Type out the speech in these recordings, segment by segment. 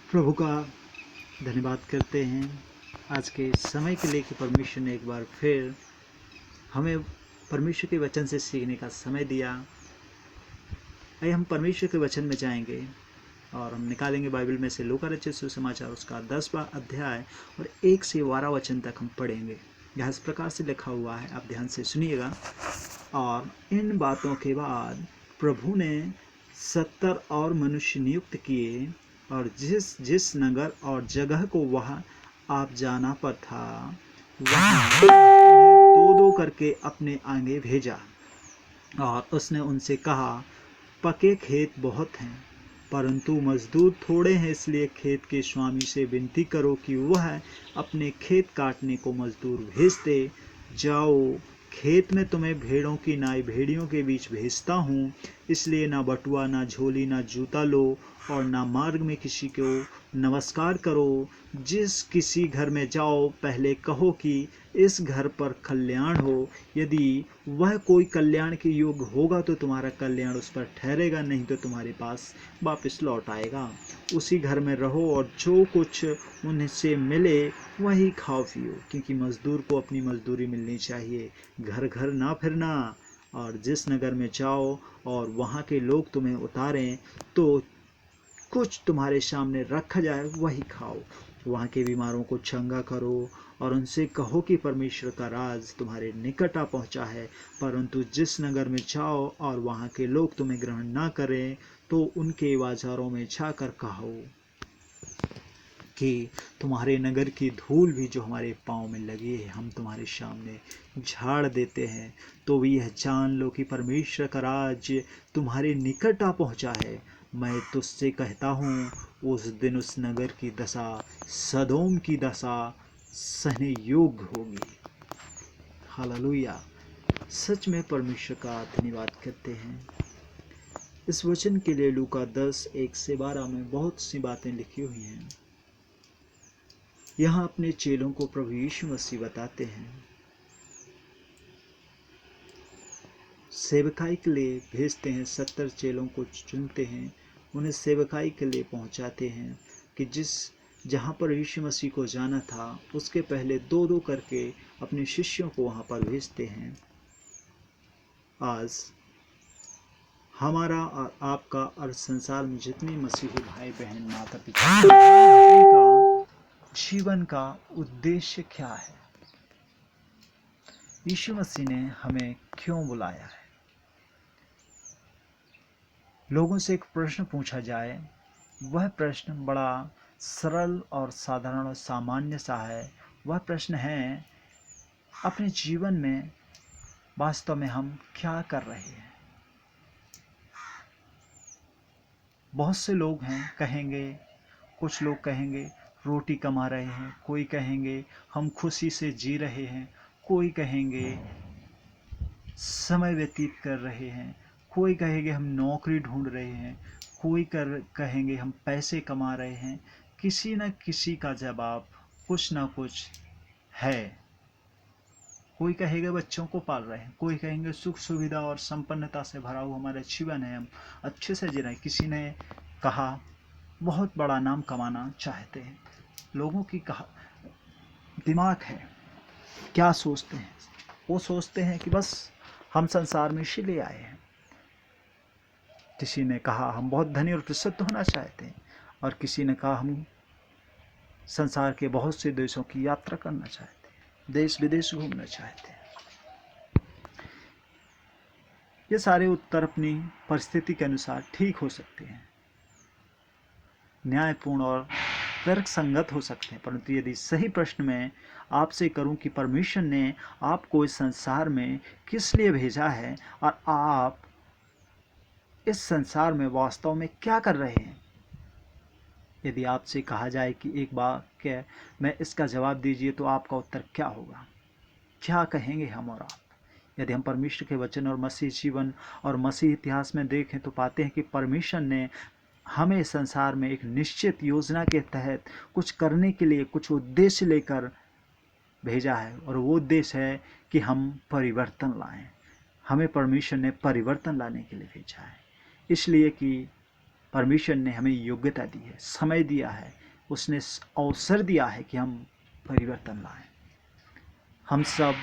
प्रभु का धन्यवाद करते हैं आज के समय के लिए कि परमेश्वर ने एक बार फिर हमें परमेश्वर के वचन से सीखने का समय दिया। आइए हम परमेश्वर के वचन में जाएंगे और हम निकालेंगे बाइबल में से लूका रचित सुसमाचार उसका 10वां अध्याय और 1 से 12 वचन तक हम पढ़ेंगे। यह इस प्रकार से लिखा हुआ है, आप ध्यान से सुनिएगा। और इन बातों के बाद प्रभु ने 70 और मनुष्य नियुक्त किए और जिस जिस नगर और जगह को वह आप जाना पर था वहाँ दो दो करके अपने आगे भेजा। और उसने उनसे कहा, पके खेत बहुत हैं परंतु मजदूर थोड़े हैं, इसलिए खेत के स्वामी से विनती करो कि वह अपने खेत काटने को मजदूर भेज दे। जाओ, खेत में तुम्हें भेड़ों की नाई भेड़ियों के बीच भेजता हूँ, इसलिए ना बटुआ ना झोली ना जूता लो और ना मार्ग में किसी को नमस्कार करो। जिस किसी घर में जाओ पहले कहो कि इस घर पर कल्याण हो। यदि वह कोई कल्याण के योग्य होगा तो तुम्हारा कल्याण उस पर ठहरेगा, नहीं तो तुम्हारे पास वापस लौट आएगा। उसी घर में रहो और जो कुछ उनसे मिले वही खाओ पियो, क्योंकि मजदूर को अपनी मजदूरी मिलनी चाहिए। घर घर ना फिरना। और जिस नगर में जाओ और वहाँ के लोग तुम्हें उतारें तो कुछ तुम्हारे सामने रखा जाए वही खाओ। वहाँ के बीमारों को चंगा करो और उनसे कहो कि परमेश्वर का राज तुम्हारे निकट आ पहुँचा है। परंतु जिस नगर में जाओ और वहाँ के लोग तुम्हें ग्रहण ना करें तो उनके बाजारों में जाकर कहो कि तुम्हारे नगर की धूल भी जो हमारे पाँव में लगी है हम तुम्हारे सामने झाड़ देते हैं। तो भी यह जान लो कि परमेश्वर का राज्य तुम्हारे निकट आ पहुँचा है। मैं तुझसे कहता हूँ उस दिन उस नगर की दशा सदोम की दशा सहने योग्य होगी। हालेलुया। सच में परमेश्वर का धन्यवाद करते हैं इस वचन के लिए। लूका 10:1-12 में बहुत सी बातें लिखी हुई हैं। यहाँ अपने चेलों को प्रभु यीशु मसीह बताते हैं, सेवकाई के लिए भेजते हैं। 70 चेलों को चुनते हैं, उन्हें सेवकाई के लिए पहुंचाते हैं कि जहाँ पर यीशु मसीह को जाना था उसके पहले दो दो करके अपने शिष्यों को वहाँ पर भेजते हैं। आज हमारा और आपका और संसार में जितने मसीही भाई बहन माता पिता उनका जीवन का उद्देश्य क्या है? यीशु मसीह ने हमें क्यों बुलाया है? लोगों से एक प्रश्न पूछा जाए, वह प्रश्न बड़ा सरल और साधारण और सामान्य सा है। वह प्रश्न है, अपने जीवन में वास्तव में हम क्या कर रहे हैं? बहुत से लोग हैं कहेंगे, कुछ लोग कहेंगे रोटी कमा रहे हैं, कोई कहेंगे हम खुशी से जी रहे हैं, कोई कहेंगे समय व्यतीत कर रहे हैं, कोई कहेंगे हम नौकरी ढूंढ रहे हैं, कोई कहेंगे हम पैसे कमा रहे हैं। किसी न किसी का जवाब कुछ ना कुछ है। कोई कहेगा बच्चों को पाल रहे हैं, कोई कहेंगे सुख सुविधा और संपन्नता से भरा हुआ हमारा जीवन है, हम अच्छे से जी रहे हैं। किसी ने कहा बहुत बड़ा नाम कमाना चाहते हैं। लोगों की कहा दिमाग है, क्या सोचते हैं? वो सोचते हैं कि बस हम संसार में इसीलिए आए हैं। किसी ने कहा हम बहुत धनी और प्रसिद्ध होना चाहते हैं, और किसी ने कहा हम संसार के बहुत से देशों की यात्रा करना चाहते हैं, देश विदेश घूमना चाहते हैं। ये सारे उत्तर अपनी परिस्थिति के अनुसार ठीक हो सकते हैं, न्यायपूर्ण और तर्क संगत हो सकते हैं, परंतु यदि सही प्रश्न में आपसे करूं कि परमेश्वर ने आपको इस संसार में किस लिए भेजा है और आप इस संसार में वास्तव में क्या कर रहे हैं, यदि आपसे कहा जाए कि एक वाक्य में इसका जवाब दीजिए, तो आपका उत्तर क्या होगा? क्या कहेंगे हम और आप? यदि हम परमेश्वर के वचन और मसीह जीवन और मसीह इतिहास में देखें तो पाते हैं कि परमेश्वर ने हमें संसार में एक निश्चित योजना के तहत कुछ करने के लिए, कुछ उद्देश्य लेकर भेजा है, और वो उद्देश्य है कि हम परिवर्तन लाएं। हमें परमेश्वर ने परिवर्तन लाने के लिए भेजा है, इसलिए कि परमेश्वर ने हमें योग्यता दी है, समय दिया है, उसने अवसर दिया है कि हम परिवर्तन लाएं। हम सब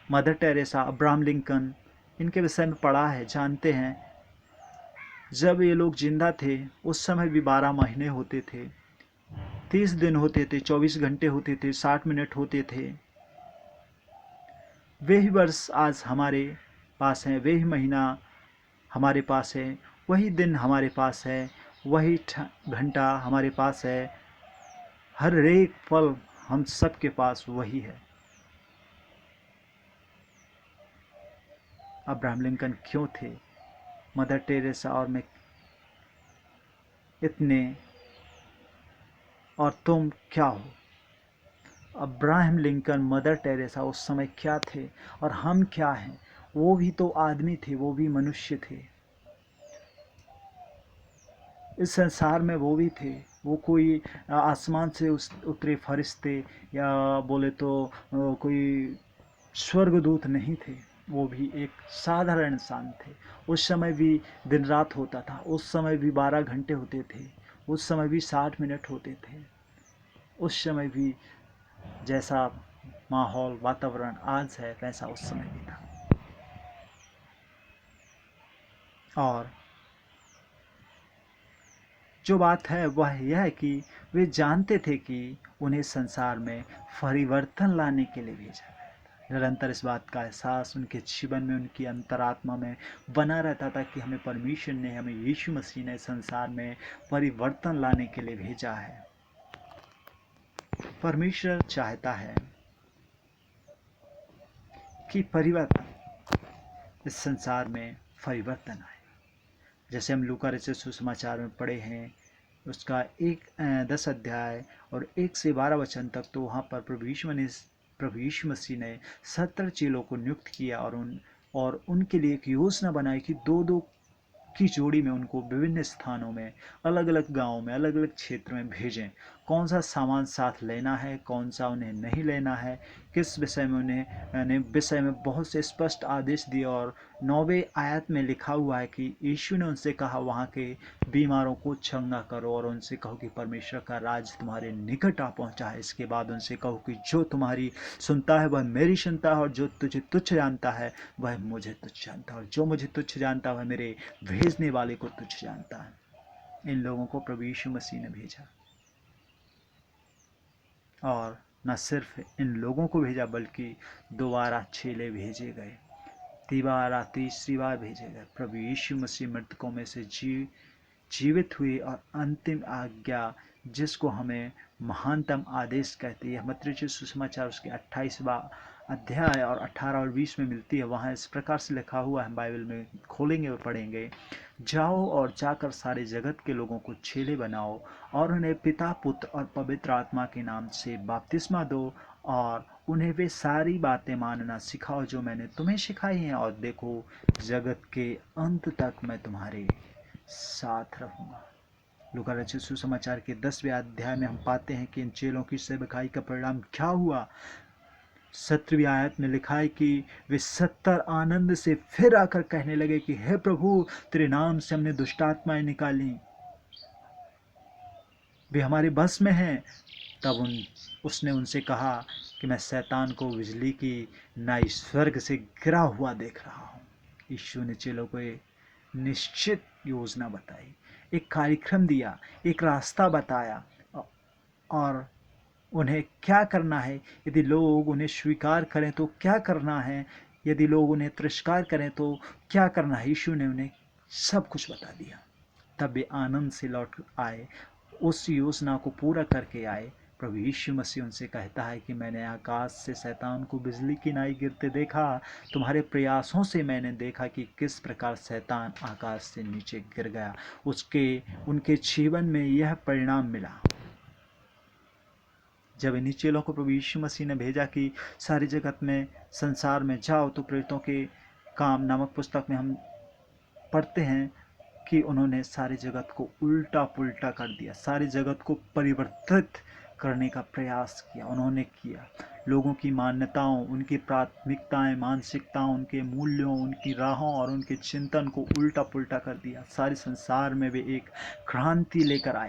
मदर टेरेसा, अब्राहम लिंकन, इनके विषय में पढ़ा है, जानते हैं। जब ये लोग जिंदा थे उस समय भी 12 महीने होते थे, 30 दिन होते थे, 24 घंटे होते थे, 60 मिनट होते थे। वही वर्ष आज हमारे पास है, वही महीना हमारे पास है, वही दिन हमारे पास है, वही घंटा हमारे पास है, हर एक पल हम सबके पास वही है। अब्राहम लिंकन क्यों थे, मदर टेरेसा और मैं इतने, और तुम क्या हो? अब्राहम लिंकन, मदर टेरेसा उस समय क्या थे और हम क्या हैं? वो भी तो आदमी थे, वो भी मनुष्य थे। इस संसार में वो भी थे, वो कोई आसमान से उतरे फरिश्ते या बोले तो कोई स्वर्गदूत नहीं थे। वो भी एक साधारण इंसान थे। उस समय भी दिन रात होता था, उस समय भी 12 घंटे होते थे, उस समय भी 60 मिनट होते थे, उस समय भी जैसा माहौल वातावरण आज है वैसा उस समय भी था। और जो बात है वह यह है कि वे जानते थे कि उन्हें संसार में परिवर्तन लाने के लिए भेजा गया था। निरंतर इस बात का एहसास उनके जीवन में, उनकी अंतरात्मा में बना रहता था कि हमें परमेश्वर ने, हमें यीशु मसीह ने संसार में परिवर्तन लाने के लिए भेजा है। परमेश्वर चाहता है कि परिवर्तन, इस संसार में परिवर्तन आए। जैसे हम लूका रचित सुसमाचार में पढ़े हैं, उसका 10 अध्याय और 1 से 12 वचन तक, तो वहाँ पर प्रभु यीशु मसीह ने 70 चेलों को नियुक्त किया और उनके लिए एक योजना बनाई कि 2-2 की जोड़ी में उनको विभिन्न स्थानों में, अलग अलग गांवों में, अलग अलग क्षेत्र में भेजें। कौन सा सामान साथ लेना है, कौन सा उन्हें नहीं लेना है, किस विषय में उन्हें विषय में बहुत से स्पष्ट आदेश दिए। और 9वें आयत में लिखा हुआ है कि यीशु ने उनसे कहा, वहाँ के बीमारों को चंगा करो और उनसे कहो कि परमेश्वर का राज तुम्हारे निकट आ पहुँचा है। इसके बाद उनसे कहो कि जो तुम्हारी सुनता है वह मेरी सुनता है, और जो तुझे तुच्छ जानता है वह मुझे तुच्छ जानता है, और जो मुझे तुच्छ जानता है वह मेरे भेजने वाले को तुच्छ जानता है। इन लोगों को प्रभु यीशु मसीह ने भेजा, और न सिर्फ इन लोगों को भेजा बल्कि दोबारा चेले भेजे गए, तीसरी बार भेजे गए। प्रभु यीशु मसीह मृतकों में से जीवित हुए, और अंतिम आज्ञा जिसको हमें महानतम आदेश कहती है, मत्ती रचित सुसमाचार उसके 28वां अध्याय और 18 और 20 में मिलती है। वहाँ इस प्रकार से लिखा हुआ है, बाइबल में खोलेंगे और पढ़ेंगे, जाओ और जाकर सारे जगत के लोगों को चेले बनाओ और उन्हें पिता, पुत्र और पवित्र आत्मा के नाम से बपतिस्मा दो, और उन्हें वे सारी बातें मानना सिखाओ जो मैंने तुम्हें सिखाई हैं, और देखो जगत के अंत तक मैं तुम्हारे साथ रहूँगा। लूका रचित सुसमाचार के 10वें अध्याय में हम पाते हैं कि इन चेलों की सेवकाई का परिणाम क्या हुआ। 17वीं आयत में लिखा है कि वे 70 आनंद से फिर आकर कहने लगे कि हे प्रभु, तेरे नाम से हमने दुष्टात्माएं निकाली, वे हमारे बस में हैं। तब उसने उनसे कहा कि मैं शैतान को बिजली की नाई स्वर्ग से गिरा हुआ देख रहा हूँ। यीशु ने चेलों को एक निश्चित योजना बताई, एक कार्यक्रम दिया, एक रास्ता बताया, और उन्हें क्या करना है। यदि लोग उन्हें स्वीकार करें तो क्या करना है, यदि लोग उन्हें तिरस्कार करें तो क्या करना है। यीशु ने उन्हें सब कुछ बता दिया। तब वे आनंद से लौट आए, उस योजना को पूरा करके आए। प्रभु यीशु मसीह उनसे कहता है कि मैंने आकाश से शैतान को बिजली की नाई गिरते देखा। तुम्हारे प्रयासों से मैंने देखा कि किस प्रकार शैतान आकाश से नीचे गिर गया। उनके जीवन में यह परिणाम मिला। जब इन्हीं चेलों को प्रभु यीशु मसीह ने भेजा कि सारी जगत में, संसार में जाओ, तो प्रेरितों के काम नामक पुस्तक में हम पढ़ते हैं कि उन्होंने सारी जगत को उल्टा पुल्टा कर दिया, सारी जगत को परिवर्तित करने का प्रयास किया, उन्होंने किया। लोगों की मान्यताओं, उनकी प्राथमिकताएं, मानसिकताओं, उनके मूल्यों, उनकी राहों और उनके चिंतन को उल्टा पुल्टा कर दिया। सारे संसार में वे एक क्रांति लेकर आए।